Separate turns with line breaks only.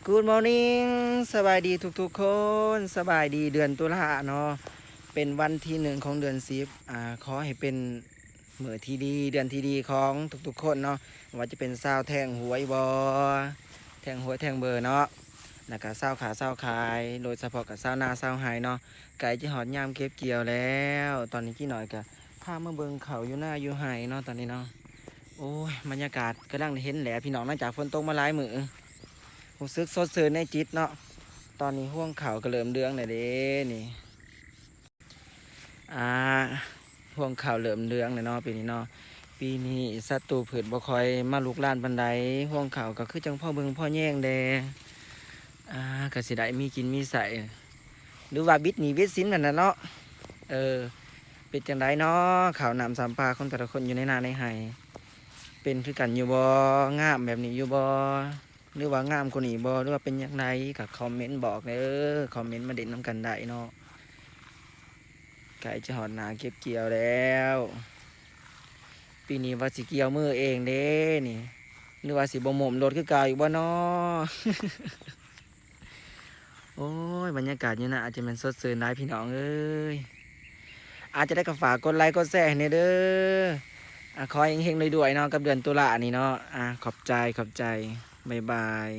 Good morning สบายดีทุกๆคนสบายดีเดือนตุลาเนาะเป็นวันที่หนึ่งของเดือน10ขอให้เป็นมื้อที่ดีเดือนที่ดีของทุกๆคนเนาะว่าจะเป็นซาวแทงหวยบอแทงหวยแทงเบอร์เนาะแล้วก็ซาวขาซาวขายโดยเฉพาะกับซาวนาซาวไฮเนาะไก่จะหอดยามเก็บเกี่ยวแล้วตอนนี้กี่หน่อยก็พามาเบิ่งเขาอยู่หน้าอยู่ไฮเนาะตอนนี้เนาะโอ้ยบรรยากาศกำลังเห็นแหละพี่น้องนอกจากฝนตกมาหลายมื้อ รู้สึกสดชื่นในจิตเนาะตอนนี้ห่วงเขาก็เริ่มเดืองเลยเด้นี่อ่าห่วงเขาเริ่มเดืองเลยเนาะปีนี้เนาะปีนี้ศัตรูพืชบ่ค่อยมาลุกลานบันไดห่วงเขาก็คือจังพ่อเบิงพ่อแย่งแดอ่าก็สิได้มีกินมีใส่หรือว่าบิดหนีบิดสินนั่นน่ะเนาะเออเป็นจังไดเนาะข่าวนำสามปลาของแต่ละคนอยู่ในนาในไห้เป็นคือกันอยู่บ่งามแบบนี้อยู่บ่ หรือว่างามกว่านี้บ่หรือว่าเป็นยังไงกับคอมเมนต์บอกเด้อคอมเมนต์มาเด่นน้ำกันได้เนาะไก่จะหอดหนาเก็บเกี่ยวแล้วปีนี้ว่าสิเกี่ยวมือเองเด้นี่หรือว่าสิบ่หม่มรถคือเก่าอยู่บ่เนาะ โอ้ยบรรยากาศนี่นะอาจจะเป็นสดชื่นได้พี่น้องเอ้ยอาจจะได้กับฝากกดไลค์กดแชร์ให้เด้อขอเฮงๆด้วยๆเนาะกับเดือนตุลานี่เนาะขอบใจบ๊ายบาย